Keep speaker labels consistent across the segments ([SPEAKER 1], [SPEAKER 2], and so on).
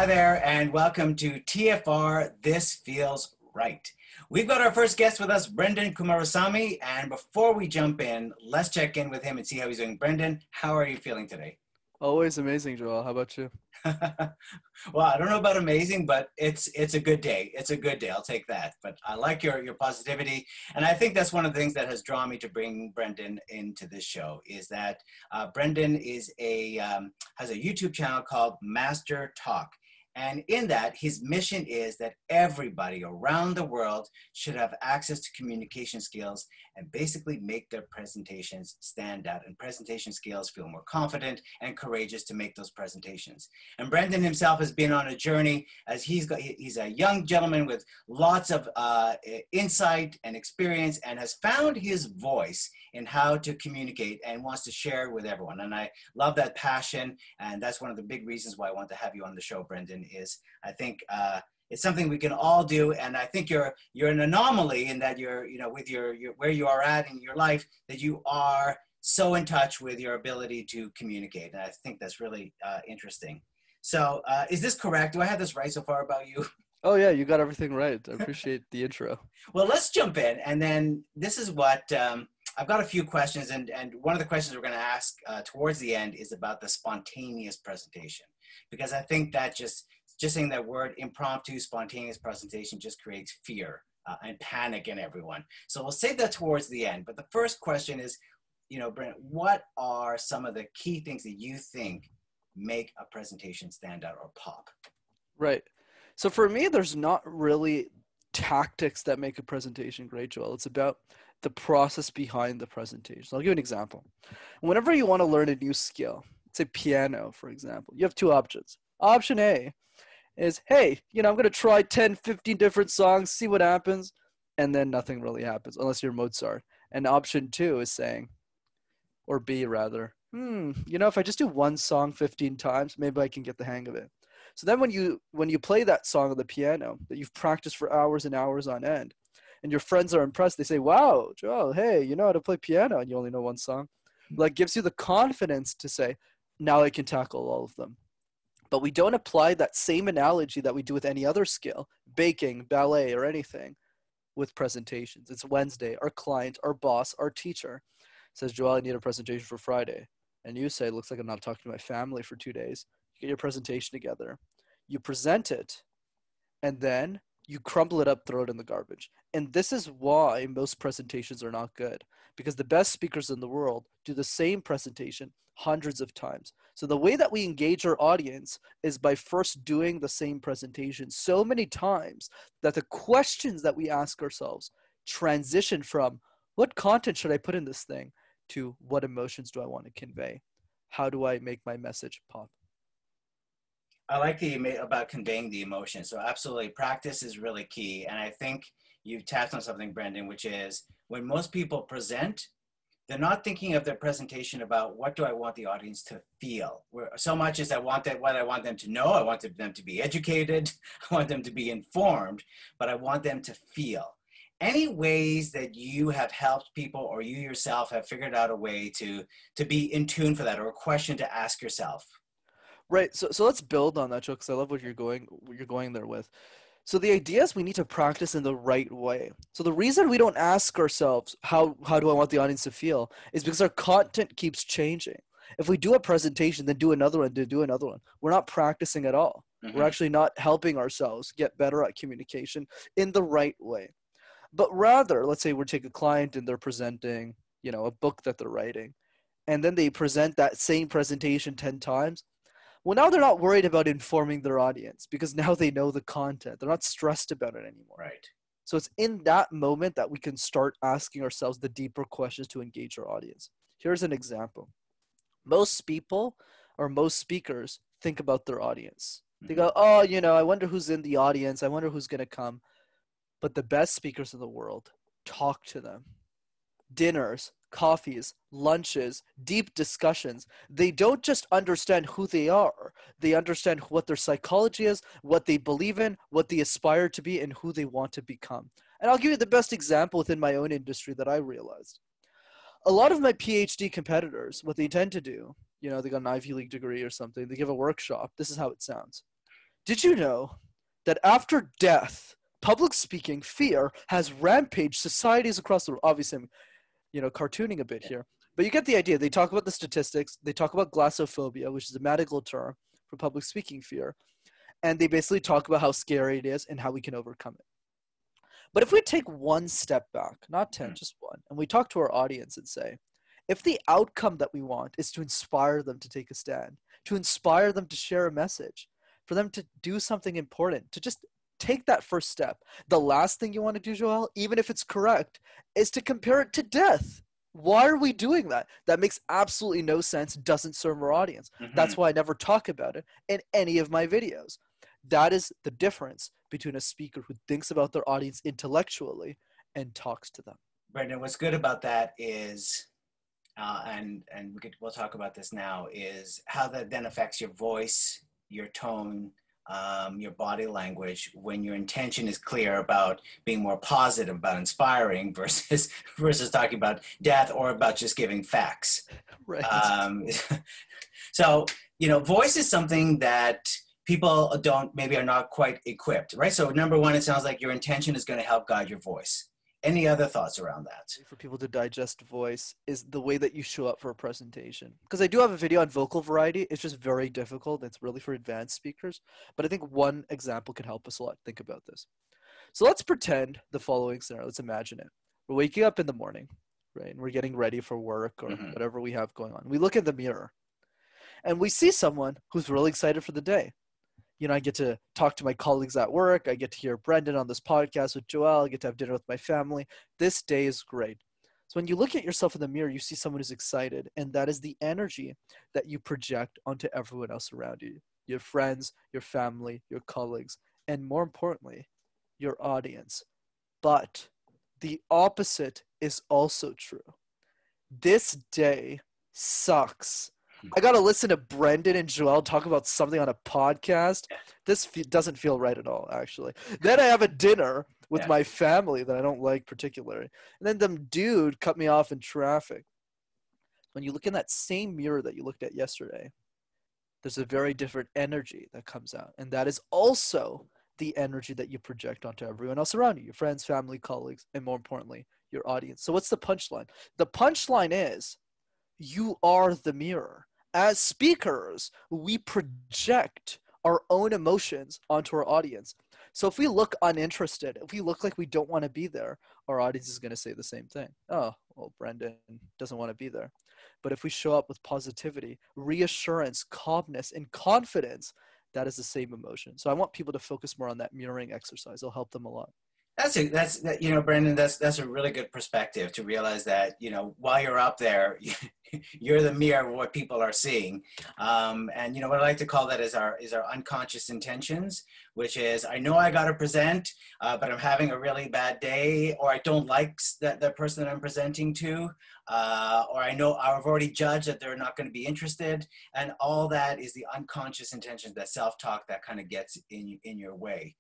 [SPEAKER 1] Hi there, and welcome to TFR This Feels Right. We've got our first guest with us, Brenden Kumarasamy, and before we jump in, let's check in with him and see how he's doing. Brenden, how are you feeling today?
[SPEAKER 2] Always amazing, Joel. How about you?
[SPEAKER 1] Well, I don't know about amazing, but it's a good day. It's a good day. I'll take that. But I like your positivity, and I think that's one of the things that has drawn me to bring Brenden into this show. Is that Brenden is has a YouTube channel called Master Talk. And in that, his mission is that everybody around the world should have access to communication skills and basically make their presentations stand out. And presentation skills feel more confident and courageous to make those presentations. And Brenden himself has been on a journey as he's a young gentleman with lots of insight and experience and has found his voice in how to communicate and wants to share with everyone. And I love that passion. And that's one of the big reasons why I want to have you on the show, Brenden, is I think it's something we can all do. And I think you're an anomaly in that you're, with your where you are at in your life, that you are so in touch with your ability to communicate. And I think that's really interesting. So is this correct? Do I have this right so far about you?
[SPEAKER 2] Oh yeah, you got everything right. I appreciate the intro.
[SPEAKER 1] Well, let's jump in. And then this is what I've got a few questions. And one of the questions we're going to ask towards the end is about the spontaneous presentation. Because I think that just saying that word impromptu, spontaneous presentation just creates fear and panic in everyone. So we'll save that towards the end. But the first question is, Brent, what are some of the key things that you think make a presentation stand out or pop?
[SPEAKER 2] Right. So for me, there's not really tactics that make a presentation great, Joel. It's about the process behind the presentation. So I'll give you an example. Whenever you want to learn a new skill, say piano, for example, you have two options. Option A is, hey, I'm going to try 10, 15 different songs, see what happens, and then nothing really happens, unless you're Mozart. And option 2 is saying, or B rather, if I just do one song 15 times, maybe I can get the hang of it. So then when you play that song on the piano that you've practiced for hours and hours on end, and your friends are impressed, they say, wow, Joel, hey, you know how to play piano, and you only know one song. Like, gives you the confidence to say, now I can tackle all of them. But we don't apply that same analogy that we do with any other skill, baking, ballet, or anything, with presentations. It's Wednesday. Our client, our boss, our teacher says, Joel, I need a presentation for Friday. And you say, it looks like I'm not talking to my family for 2 days. You get your presentation together. You present it, and then you crumble it up, throw it in the garbage. And this is why most presentations are not good, because the best speakers in the world do the same presentation hundreds of times. So the way that we engage our audience is by first doing the same presentation so many times that the questions that we ask ourselves transition from what content should I put in this thing to what emotions do I want to convey? How do I make my message pop?
[SPEAKER 1] I like about conveying the emotion. So absolutely, practice is really key. And I think you've tapped on something, Brenden, which is when most people present, they're not thinking of their presentation about what do I want the audience to feel. So much as what I want them to know, I want them to be educated, I want them to be informed, but I want them to feel. Any ways that you have helped people or you yourself have figured out a way to be in tune for that, or a question to ask yourself?
[SPEAKER 2] Right. So let's build on that, Joe, because I love what you're going there with. So the idea is we need to practice in the right way. So the reason we don't ask ourselves, how do I want the audience to feel, is because our content keeps changing. If we do a presentation, then do another one, then do another one, we're not practicing at all. Mm-hmm. We're actually not helping ourselves get better at communication in the right way. But rather, let's say we take a client and they're presenting, a book that they're writing, and then they present that same presentation 10 times. Well, now they're not worried about informing their audience because now they know the content. They're not stressed about it anymore.
[SPEAKER 1] Right.
[SPEAKER 2] So it's in that moment that we can start asking ourselves the deeper questions to engage our audience. Here's an example. Most people or most speakers think about their audience. They go, oh, I wonder who's in the audience. I wonder who's going to come. But the best speakers in the world talk to them. Dinners, coffees, lunches, deep discussions. They don't just understand who they are. They understand what their psychology is, what they believe in, what they aspire to be, and who they want to become. And I'll give you the best example within my own industry that I realized. A lot of my PhD competitors, what they tend to do, they got an Ivy League degree or something, they give a workshop. This is how it sounds. Did you know that after death, public speaking fear has rampaged societies across the world? Obviously, I'm, cartooning a bit here, but you get the idea. They talk about the statistics. They talk about glossophobia, which is a medical term for public speaking fear, and they basically talk about how scary it is and how we can overcome it. But if we take one step back, not 10, just one, and we talk to our audience and say, if the outcome that we want is to inspire them to take a stand, to inspire them to share a message, for them to do something important, to just take that first step, the last thing you want to do, Joel, even if it's correct, is to compare it to death. Why are we doing that? That makes absolutely no sense, doesn't serve our audience. That's why I never talk about it in any of my videos. That is the difference between a speaker who thinks about their audience intellectually and talks to them.
[SPEAKER 1] Brenden, what's good about that is, and we'll talk about this now, is how that then affects your voice, your tone, your body language when your intention is clear about being more positive, about inspiring versus talking about death or about just giving facts.
[SPEAKER 2] Right.
[SPEAKER 1] So, voice is something that people are not quite equipped, right? So number one, it sounds like your intention is going to help guide your voice. Any other thoughts around that?
[SPEAKER 2] For people to digest voice is the way that you show up for a presentation. Because I do have a video on vocal variety. It's just very difficult. It's really for advanced speakers. But I think one example can help us a lot think about this. So let's pretend the following scenario. Let's imagine it. We're waking up in the morning, right? And we're getting ready for work or whatever we have going on. We look in the mirror and we see someone who's really excited for the day. I get to talk to my colleagues at work. I get to hear Brenden on this podcast with Joel. I get to have dinner with my family. This day is great. So when you look at yourself in the mirror, you see someone who's excited, and that is the energy that you project onto everyone else around you, your friends, your family, your colleagues, and more importantly, your audience. But the opposite is also true. This day sucks. I got to listen to Brenden and Joel talk about something on a podcast. This doesn't feel right at all, actually. Then I have a dinner with my family that I don't like particularly. And then them dude cut me off in traffic. When you look in that same mirror that you looked at yesterday, there's a very different energy that comes out. And that is also the energy that you project onto everyone else around you, your friends, family, colleagues, and more importantly, your audience. So what's the punchline? The punchline is you are the mirror. As speakers, we project our own emotions onto our audience. So if we look uninterested, if we look like we don't want to be there, our audience is going to say the same thing. Oh, well, Brenden doesn't want to be there. But if we show up with positivity, reassurance, calmness, and confidence, that is the same emotion. So I want people to focus more on that mirroring exercise. It'll help them a lot.
[SPEAKER 1] Brenden, that's a really good perspective to realize that, while you're up there, you're the mirror of what people are seeing. And what I like to call that is our unconscious intentions, which is, I know I got to present, but I'm having a really bad day, or I don't like that person that I'm presenting to, or I know I've already judged that they're not going to be interested. And all that is the unconscious intentions, that self-talk that kind of gets in your way.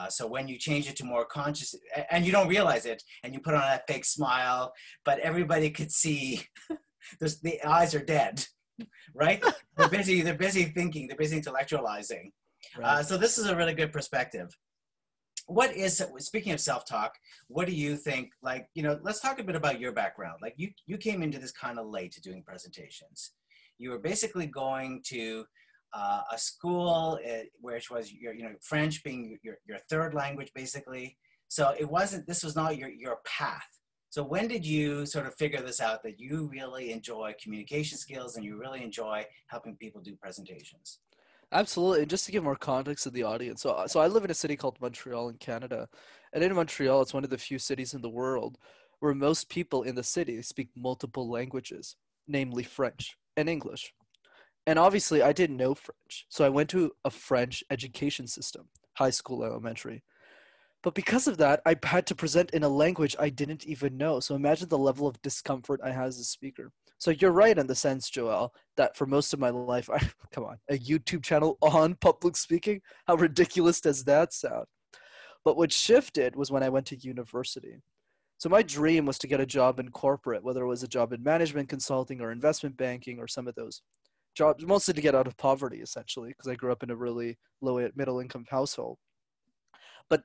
[SPEAKER 1] So when you change it to more conscious, and you don't realize it, and you put on that fake smile, but everybody could see the eyes are dead, right? They're busy thinking, they're busy intellectualizing. Right. So this is a really good perspective. Speaking of self-talk, what do you think, let's talk a bit about your background. Like you came into this kind of late to doing presentations. You were basically going to a school which was French being your third language, basically. So this was not your path. So when did you sort of figure this out, that you really enjoy communication skills and you really enjoy helping people do presentations?
[SPEAKER 2] Absolutely. And just to give more context to the audience. So I live in a city called Montreal in Canada. And in Montreal, it's one of the few cities in the world where most people in the city speak multiple languages, namely French and English. And obviously, I didn't know French. So I went to a French education system, high school, elementary. But because of that, I had to present in a language I didn't even know. So imagine the level of discomfort I had as a speaker. So you're right in the sense, Joel, that for most of my life, come on, a YouTube channel on public speaking? How ridiculous does that sound? But what shifted was when I went to university. So my dream was to get a job in corporate, whether it was a job in management consulting or investment banking or some of those. jobs, mostly to get out of poverty, essentially, because I grew up in a really low middle income household. But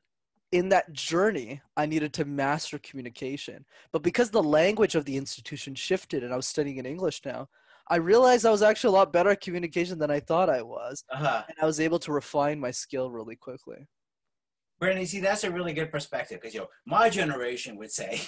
[SPEAKER 2] in that journey, I needed to master communication. But because the language of the institution shifted and I was studying in English now, I realized I was actually a lot better at communication than I thought I was.
[SPEAKER 1] Uh-huh.
[SPEAKER 2] And I was able to refine my skill really quickly.
[SPEAKER 1] Brenden, you see, that's a really good perspective because my generation would say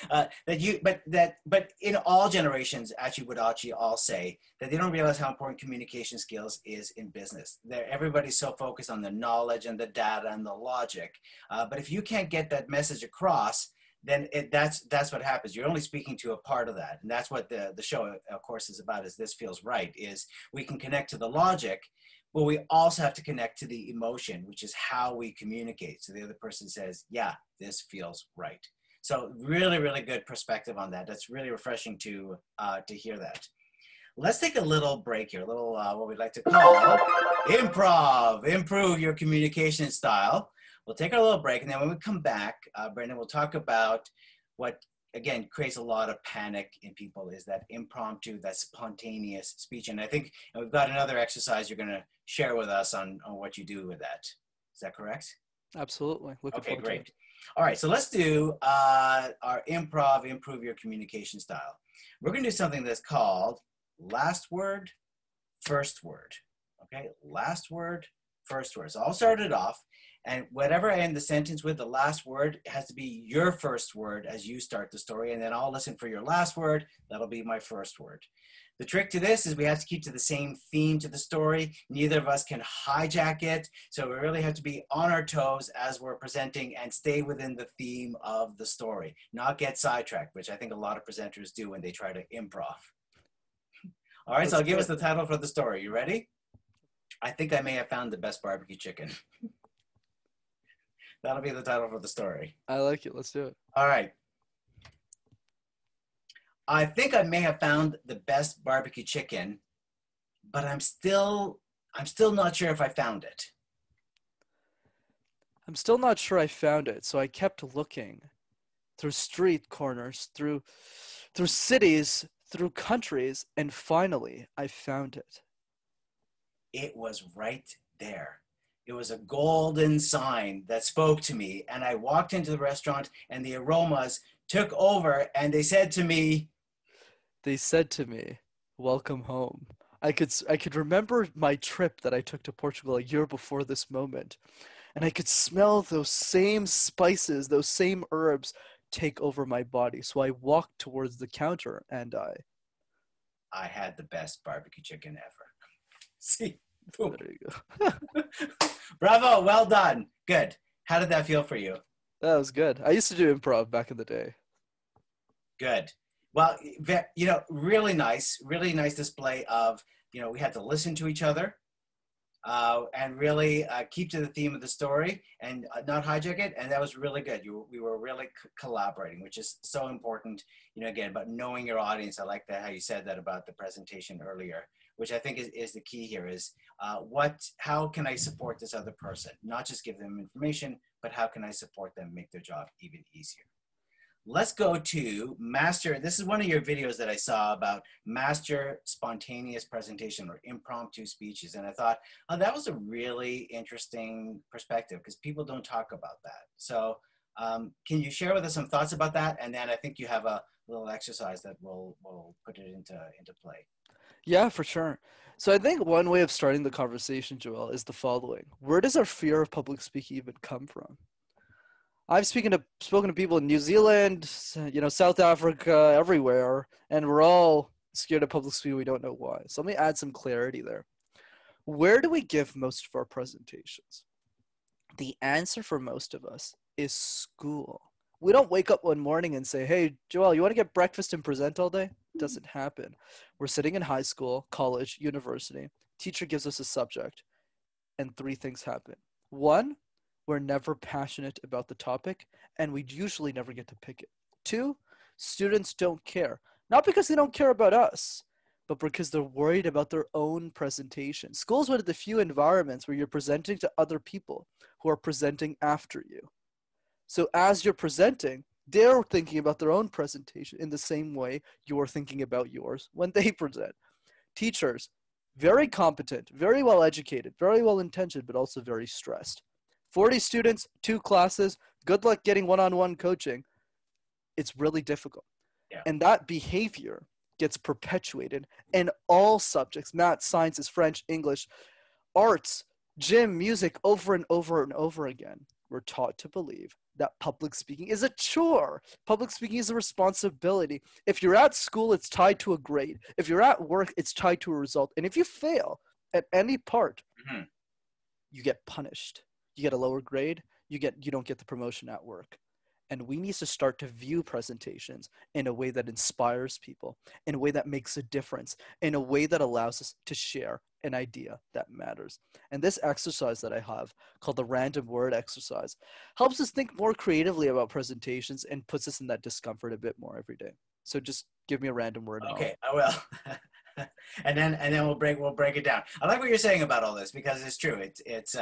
[SPEAKER 1] but in all generations, actually, would actually all say that they don't realize how important communication skills is in business. Everybody's so focused on the knowledge and the data and the logic, but if you can't get that message across, then that's what happens. You're only speaking to a part of that, and that's what the show, of course, is about. Is This Feels Right? Is we can connect to the logic. But we also have to connect to the emotion, which is how we communicate. So the other person says, yeah, this feels right. So really, really good perspective on that. That's really refreshing to hear that. Let's take a little break here, a little what we like to call improv, improve your communication style. We'll take our little break. And then when we come back, Brenden, we'll talk about what, again, creates a lot of panic in people is that impromptu, that spontaneous speech. And I think we've got another exercise you're going to share with us on what you do with that. Is that correct?
[SPEAKER 2] Absolutely.
[SPEAKER 1] Okay, great. All right, so let's do our improv, improve your communication style. We're going to do something that's called last word, first word. Okay, last word, first word. So I'll start it off. And whatever I end the sentence with, the last word has to be your first word as you start the story. And then I'll listen for your last word. That'll be my first word. The trick to this is we have to keep to the same theme to the story. Neither of us can hijack it. So we really have to be on our toes as we're presenting and stay within the theme of the story, not get sidetracked, which I think a lot of presenters do when they try to improv. All right, so I'll give us the title for the story. You ready? I think I may have found the best barbecue chicken. That'll be the title for the story.
[SPEAKER 2] I like it. Let's do it.
[SPEAKER 1] All right. I think I may have found the best barbecue chicken, but I'm still not sure if I found it.
[SPEAKER 2] I'm still not sure I found it, so I kept looking through street corners, through cities, through countries, and finally I found it.
[SPEAKER 1] It was right there. It was a golden sign that spoke to me, and I walked into the restaurant and the aromas took over and they said to me,
[SPEAKER 2] welcome home. I could remember my trip that I took to Portugal a year before this moment, and I could smell those same spices, those same herbs take over my body. So I walked towards the counter and
[SPEAKER 1] I had the best barbecue chicken ever. See? Boom.
[SPEAKER 2] There you go.
[SPEAKER 1] Bravo, well done. Good. How did that feel for you?
[SPEAKER 2] That was good. I used to do improv back in the day.
[SPEAKER 1] Good. Well, really nice display of, we had to listen to each other and really keep to the theme of the story and not hijack it. And that was really good. We were really collaborating, which is so important, again, about knowing your audience. I like that, how you said that about the presentation earlier, which I think is the key here is how can I support this other person? Not just give them information, but how can I support them, make their job even easier? Let's go to master. This is one of your videos that I saw about master spontaneous presentation or impromptu speeches. And I thought, oh, that was a really interesting perspective because people don't talk about that. So can you share with us some thoughts about that? And then I think you have a little exercise that will put it into play.
[SPEAKER 2] Yeah, for sure. So I think one way of starting the conversation, Joel, is the following. Where does our fear of public speaking even come from? I've spoken to people in New Zealand, South Africa, everywhere, and we're all scared of public speaking. We don't know why. So let me add some clarity there. Where do we give most of our presentations? The answer for most of us is school. We don't wake up one morning and say, hey, Joel, you want to get breakfast and present all day? It doesn't happen. We're sitting in high school, college, university. Teacher gives us a subject, and three things happen. One, we're never passionate about the topic, and we usually never get to pick it. Two, students don't care. Not because they don't care about us, but because they're worried about their own presentation. School is one of the few environments where you're presenting to other people who are presenting after you. So as you're presenting, they're thinking about their own presentation in the same way you're thinking about yours when they present. Teachers, very competent, very well educated, very well intentioned, but also very stressed. 40 students, 2 classes, good luck getting one-on-one coaching. It's really difficult.
[SPEAKER 1] Yeah.
[SPEAKER 2] And that behavior gets perpetuated in all subjects, math, sciences, French, English, arts, gym, music, over and over and over again. We're taught to believe that public speaking is a chore. Public speaking is a responsibility. If you're at school, it's tied to a grade. If you're at work, it's tied to a result. And if you fail at any part, you get punished. You get a lower grade. You don't get the promotion at work. And we need to start to view presentations in a way that inspires people, in a way that makes a difference, in a way that allows us to share an idea that matters. And this exercise that I have called the random word exercise helps us think more creatively about presentations and puts us in that discomfort a bit more every day. So just give me a random word.
[SPEAKER 1] Okay, I will. and then we'll break it down. I like what you're saying about all this because it's true. It's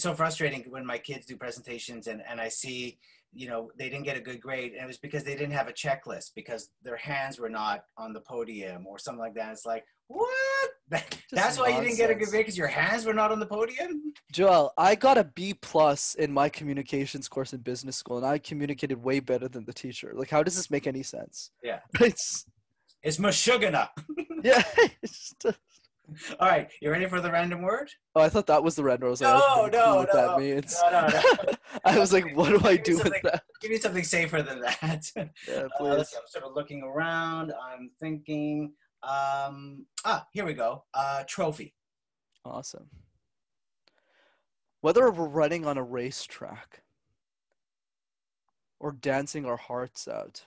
[SPEAKER 1] so frustrating when my kids do presentations and I see, they didn't get a good grade, and it was because they didn't have a checklist because their hands were not on the podium or something like that. It's like, what? That's why you didn't get a good grade, because your hands were not on the podium?
[SPEAKER 2] Joel, I got a B+ in my communications course in business school, and I communicated way better than the teacher. Like, how does this make any sense?
[SPEAKER 1] Yeah.
[SPEAKER 2] It's
[SPEAKER 1] Meshuggah.
[SPEAKER 2] Yeah.
[SPEAKER 1] All right, you ready for the random word?
[SPEAKER 2] Oh, I thought that was the random word.
[SPEAKER 1] No.
[SPEAKER 2] That means.
[SPEAKER 1] No.
[SPEAKER 2] I was like, what do I do with that?
[SPEAKER 1] Give me something safer than that.
[SPEAKER 2] Yeah, please.
[SPEAKER 1] I'm sort of looking around. I'm thinking. Here we go. Trophy.
[SPEAKER 2] Awesome. Whether we're running on a racetrack, or dancing our hearts out,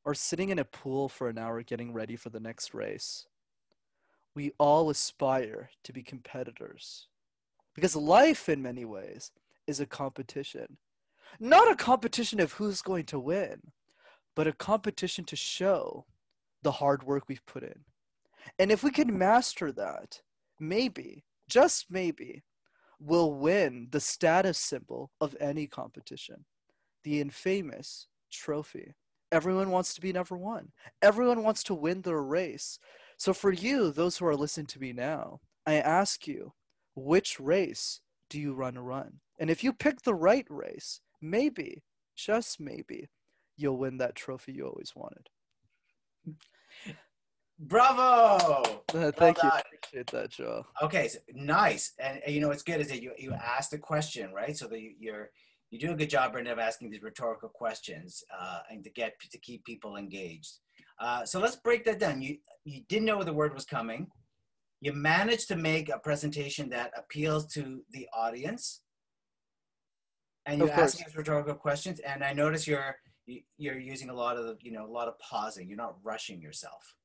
[SPEAKER 2] or sitting in a pool for an hour getting ready for the next race, we all aspire to be competitors. Because life, in many ways, is a competition. Not a competition of who's going to win, but a competition to show the hard work we've put in. And if we can master that, maybe, just maybe, we'll win the status symbol of any competition, the infamous trophy. Everyone wants to be number one. Everyone wants to win their race. So for you, those who are listening to me now, I ask you, which race do you run? And if you pick the right race, maybe, just maybe, you'll win that trophy you always wanted.
[SPEAKER 1] Bravo!
[SPEAKER 2] Thank you. I appreciate that, Joe.
[SPEAKER 1] Okay, so, nice. And what's good is that you asked a question, right? So that you do a good job, Brenden, of asking these rhetorical questions and to keep people engaged. So let's break that down. You didn't know the word was coming. You managed to make a presentation that appeals to the audience, and you ask these rhetorical questions. And I notice you're using a lot of pausing. You're not rushing yourself.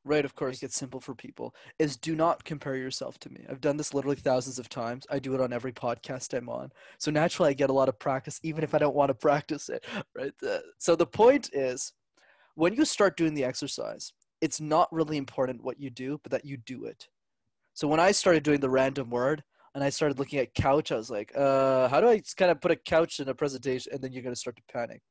[SPEAKER 2] Right, of course, it's simple for people, is do not compare yourself to me. I've done this literally thousands of times. I do it on every podcast I'm on. So naturally, I get a lot of practice, even if I don't want to practice it, right? So the point is, when you start doing the exercise, it's not really important what you do, but that you do it. So when I started doing the random word, and I started looking at couch, I was like, how do I kind of put a couch in a presentation? And then you're going to start to panic.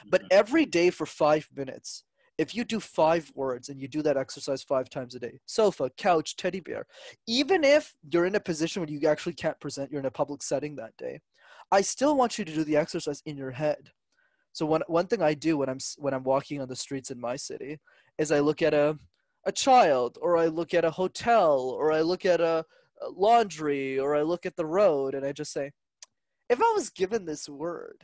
[SPEAKER 2] But every day for 5 minutes, if you do 5 words and you do that exercise 5 times a day, sofa, couch, teddy bear, even if you're in a position where you actually can't present, you're in a public setting that day, I still want you to do the exercise in your head. So one thing I do when I'm walking on the streets in my city is I look at a child, or I look at a hotel, or I look at a laundry, or I look at the road, and I just say, if I was given this word,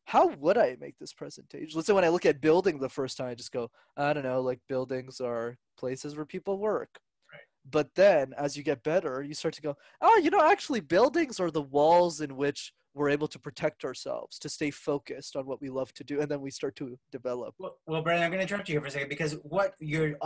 [SPEAKER 2] how would I make this presentation? Let's say when I look at building the first time, I just go, I don't know, like buildings are places where people work. Right. But then as you get better, you start to go, actually buildings are the walls in which we're able to protect ourselves, to stay focused on what we love to do. And then we start to develop.
[SPEAKER 1] Well, Brenden, I'm going to interrupt you here for a second, because what you're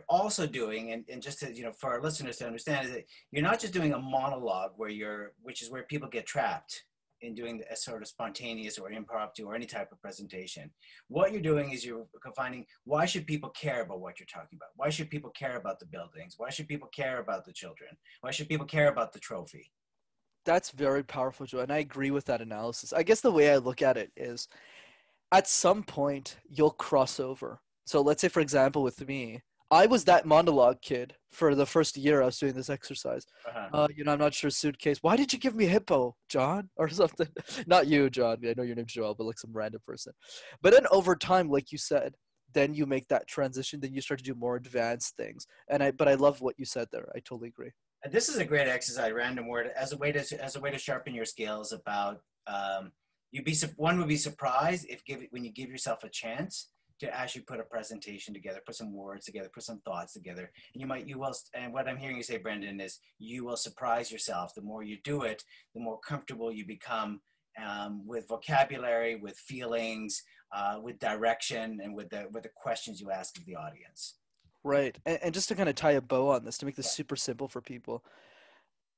[SPEAKER 1] also doing, and just to, for our listeners to understand, is that you're not just doing a monologue which is where people get trapped in doing a sort of spontaneous or impromptu or any type of presentation. What you're doing is you're finding, why should people care about what you're talking about? Why should people care about the buildings? Why should people care about the children? Why should people care about the trophy?
[SPEAKER 2] That's very powerful, Joe, and I agree with that analysis. I guess the way I look at it is, at some point, you'll cross over. So let's say, for example, with me, I was that monologue kid for the first year I was doing this exercise.
[SPEAKER 1] Uh-huh.
[SPEAKER 2] I'm not sure, suitcase. Why did you give me hippo, John? Or something. Not you, John. I know your name's Joel, but like some random person. But then over time, like you said, then you make that transition. Then you start to do more advanced things. But I love what you said there. I totally agree.
[SPEAKER 1] And this is a great exercise, random word, as a way to sharpen your skills about, one would be surprised when you give yourself a chance to actually put a presentation together, put some words together, put some thoughts together. And and what I'm hearing you say, Brenden, is you will surprise yourself. The more you do it, the more comfortable you become with vocabulary, with feelings, with direction, and with the questions you ask of the audience.
[SPEAKER 2] Right. And just to kind of tie a bow on this, to make this super simple for people,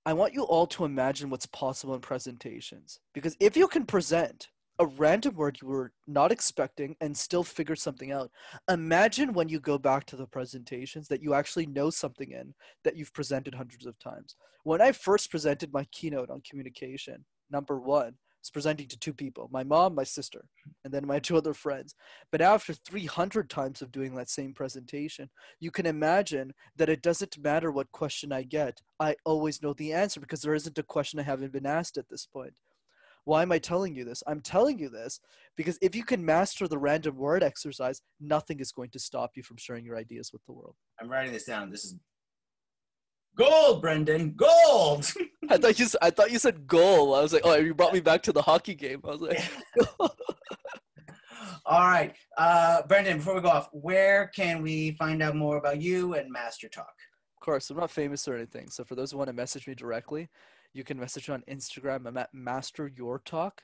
[SPEAKER 2] I want you all to imagine what's possible in presentations. Because if you can present a random word you were not expecting and still figure something out, imagine when you go back to the presentations that you actually know something in that you've presented hundreds of times. When I first presented my keynote on communication, number one, I was presenting to two people, my mom, my sister, and then my two other friends. But after 300 times of doing that same presentation, you can imagine that it doesn't matter what question I get. I always know the answer because there isn't a question I haven't been asked at this point. Why am I telling you this? I'm telling you this because if you can master the random word exercise, nothing is going to stop you from sharing your ideas with the world.
[SPEAKER 1] I'm writing this down. This is gold, Brenden, gold.
[SPEAKER 2] I thought you said goal. I was like, oh, you brought me back to the hockey game. I was like,
[SPEAKER 1] All right, Brenden, before we go off, where can we find out more about you and Master Talk?
[SPEAKER 2] Of course, I'm not famous or anything. So for those who want to message me directly, you can message me on Instagram. I'm at Master Your Talk.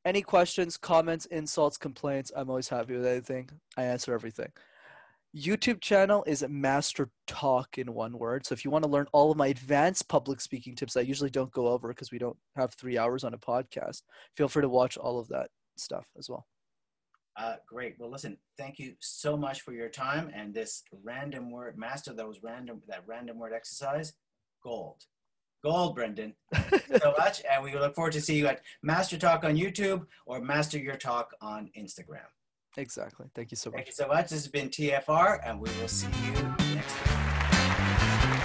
[SPEAKER 2] Any questions, comments, insults, complaints, I'm always happy with anything. I answer everything. YouTube channel is Master Talk in one word. So if you want to learn all of my advanced public speaking tips, I usually don't go over because we don't have 3 hours on a podcast. Feel free to watch all of that stuff as well.
[SPEAKER 1] Great. Well, listen, thank you so much for your time and this random word, master that random word exercise. Gold. Gold, Brenden. Thank you so much. And we look forward to see you at Master Talk on YouTube or Master Your Talk on Instagram.
[SPEAKER 2] Exactly. Thank you so much.
[SPEAKER 1] Thank you so much. This has been TFR, and we will see you next time.